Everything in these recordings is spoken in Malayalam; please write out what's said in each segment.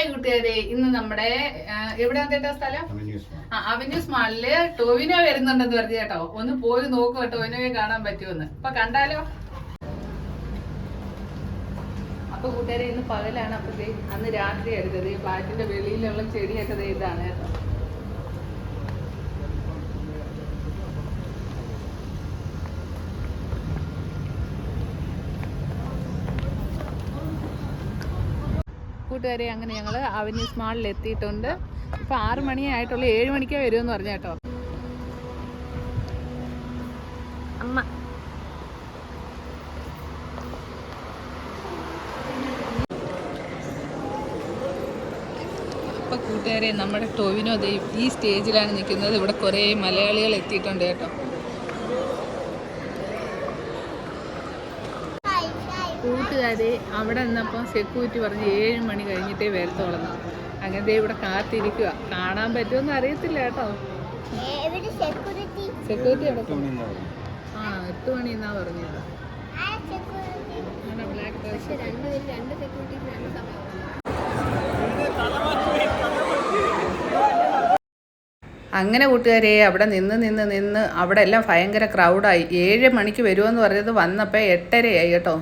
ഹായ് കൂട്ടുകാരെ, ഇന്ന് നമ്മുടെ എവിടെയാണ് കേട്ടോ സ്ഥലം? അവന്യൂസ് മാളില് ടോവിനോ വരുന്നുണ്ടെന്ന് പറഞ്ഞു കേട്ടോ. ഒന്ന് പോയി നോക്കുക, ടോവിനോയെ കാണാൻ പറ്റുമെന്ന്. അപ്പൊ കണ്ടാലോ? അപ്പൊ കൂട്ടുകാരെ, ഇന്ന് പകലാണ്. അപ്പത്തേ അന്ന് രാത്രി എടുത്തത്. ഈ ഫ്ലാറ്റിന്റെ വെളിയിലുള്ള ചെടിയൊക്കെ ഇതാണ് കേട്ടോ. കൂട്ടുകാരെ, അങ്ങനെ ഞങ്ങൾ അവന്യൂസ് മാളിൽ എത്തിയിട്ടുണ്ട്. ഇപ്പം 6 മണിയായിട്ടുള്ളൂ. 7 മണിക്കേ വരുമെന്ന് പറഞ്ഞു കേട്ടോ. അമ്മ അപ്പം കൂട്ടുകാരെ, നമ്മുടെ ടോവിനോ ഈ സ്റ്റേജിലാണ് നിൽക്കുന്നത്. ഇവിടെ കുറേ മലയാളികൾ എത്തിയിട്ടുണ്ട് കേട്ടോ. കൂട്ടുകാരെ, അവിടെ നിന്നപ്പോൾ സെക്യൂരിറ്റി പറഞ്ഞ് 7 മണി കഴിഞ്ഞിട്ടേ വരത്തോളന്ന്. അങ്ങനത്തെ ഇവിടെ കാത്തിരിക്കുക. കാണാൻ പറ്റുമെന്ന് അറിയത്തില്ല കേട്ടോ. സെക്യൂരിറ്റി അവിടെ 8 മണി എന്നാ പറഞ്ഞത്. അങ്ങനെ കൂട്ടുകാരെ, അവിടെ നിന്ന് അവിടെ എല്ലാം ഭയങ്കര ക്രൗഡായി. 7 മണിക്ക് വരുമെന്ന് പറഞ്ഞത് വന്നപ്പോൾ 8:30 കേട്ടോ.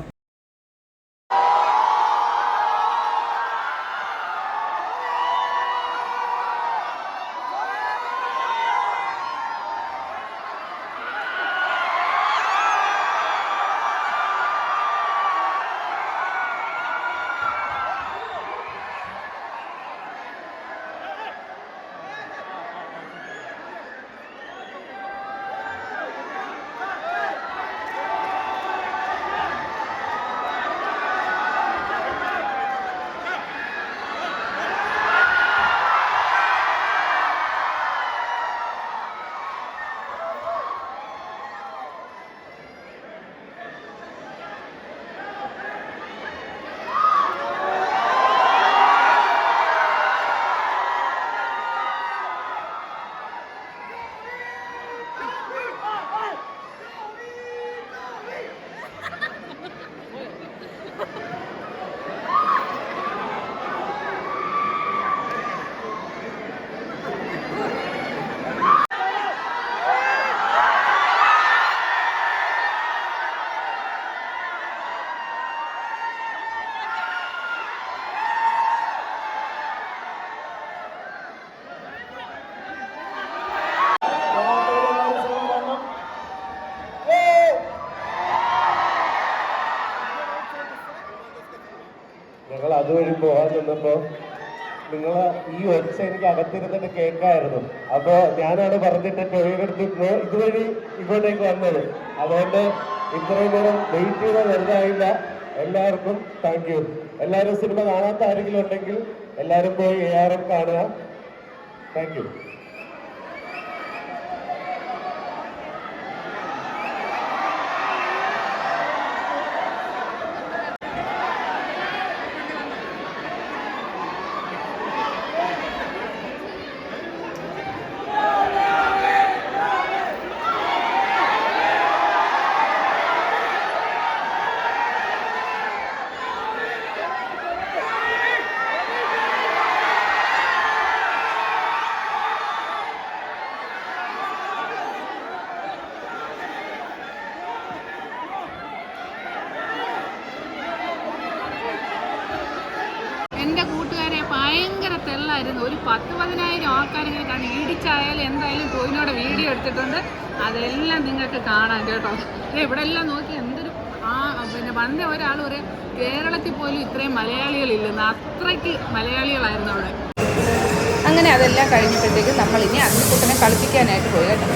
ഞങ്ങൾ അതുവഴി പോകാൻ നിന്നപ്പോ നിങ്ങളെ ഈ ഒച്ച എനിക്ക് അകത്തിരുന്നിട്ട് കേൾക്കായിരുന്നു. അപ്പൊ ഞാനാണ് പറഞ്ഞിട്ട് ടോയിലെടുത്ത് ഇതുവഴി ഇങ്ങോട്ടേക്ക് വന്നത്. അതുകൊണ്ട് ഇത്രയും നേരം വെയിറ്റ് ചെയ്ത വെറുതായില്ല. എല്ലാവർക്കും താങ്ക് യു. എല്ലാവരും സിനിമ കാണാത്ത ആരെങ്കിലും ഉണ്ടെങ്കിൽ എല്ലാവരും പോയി ARM കാണുക. Thank you. എൻ്റെ കൂട്ടുകാരെ, ഭയങ്കര തെള്ളായിരുന്നു. ഒരു 10-15 ആൾക്കാരെങ്കിലും കാണും. ഇടിച്ചായാലും എന്തായാലും ടോവിനോടെ വീഡിയോ എടുത്തിട്ടുണ്ട്. അതെല്ലാം നിങ്ങൾക്ക് കാണാം കേട്ടോ. ഇവിടെ എല്ലാം നോക്കി എന്തൊരു പിന്നെ പണ്ടേ ഒരാൾ പറയും കേരളത്തിൽ പോലും ഇത്രയും മലയാളികളില്ലെന്ന്. അത്രയ്ക്ക് മലയാളികളായിരുന്നു അവിടെ. അങ്ങനെ അതെല്ലാം കഴിഞ്ഞപ്പോഴത്തേക്ക് നമ്മളിനി അഗ്നിക്കുട്ടനെ കളിപ്പിക്കാനായിട്ട് പോയി കേട്ടോ.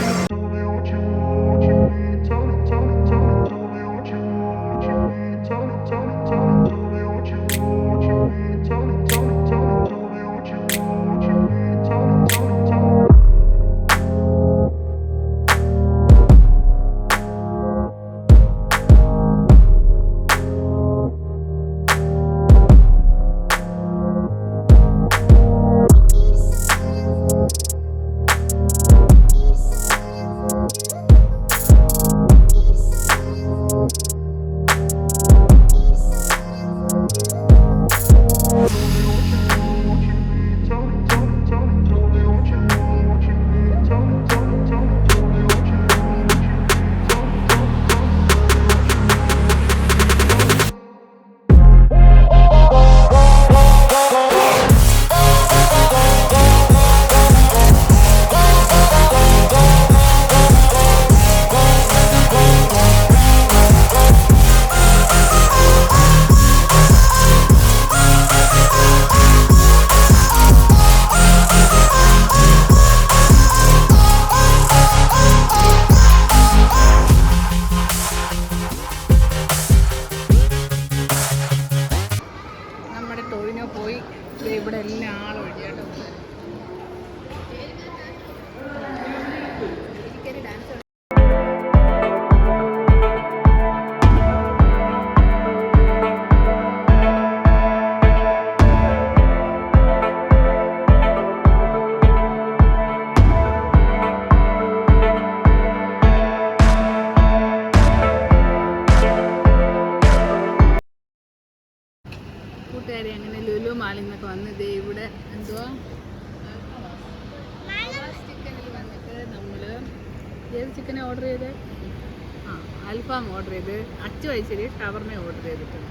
ഇവിടെ എല്ലാം ആളൊഴിഞ്ഞു കേട്ടോ. കൂട്ടുകാരെ അങ്ങനെ ലുലു മാളിൽ നിന്നൊക്കെ വന്ന് ഇതേ ഇവിടെ എന്തുവാ ചിക്കനിൽ വന്നിട്ട് നമ്മൾ ഏത് ചിക്കനെ ഓർഡർ ചെയ്ത് അൽഫാം ഓർഡർ ചെയ്ത് അച്ചു വയസ്സിൽ ഷവർമ ഓർഡർ ചെയ്തിട്ടുണ്ട്.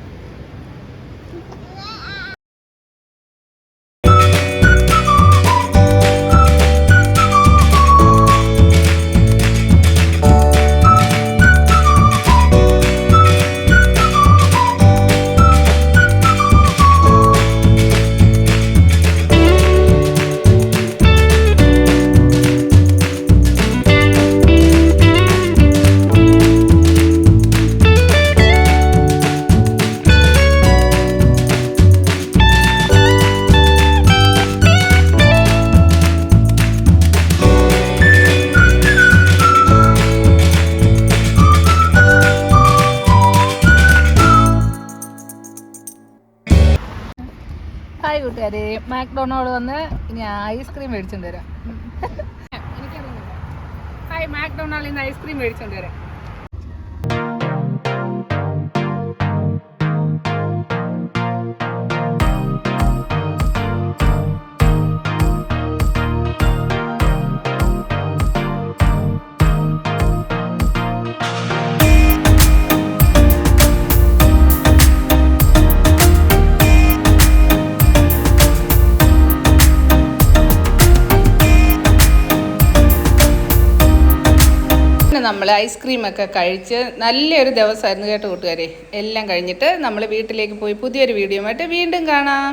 ഹായ് കൂട്ടുകാരെ, മാക്ഡൊണാൾഡ് വന്ന് ഇനി ഐസ്ക്രീം മേടിച്ചോണ്ട് വരാം. ഹായ്, മാക്ഡൊണാൾഡിൽ നിന്ന് ഐസ്ക്രീം മേടിച്ചോണ്ട് വരാം. നമ്മൾ ഐസ്ക്രീമൊക്കെ കഴിച്ച് നല്ലൊരു ദിവസമായിരുന്നു കേട്ടോ കൂട്ടുകാരെ. എല്ലാം കഴിഞ്ഞിട്ട് നമ്മൾ വീട്ടിലേക്ക് പോയി പുതിയൊരു വീഡിയോ ആയിട്ട് വീണ്ടും കാണാം.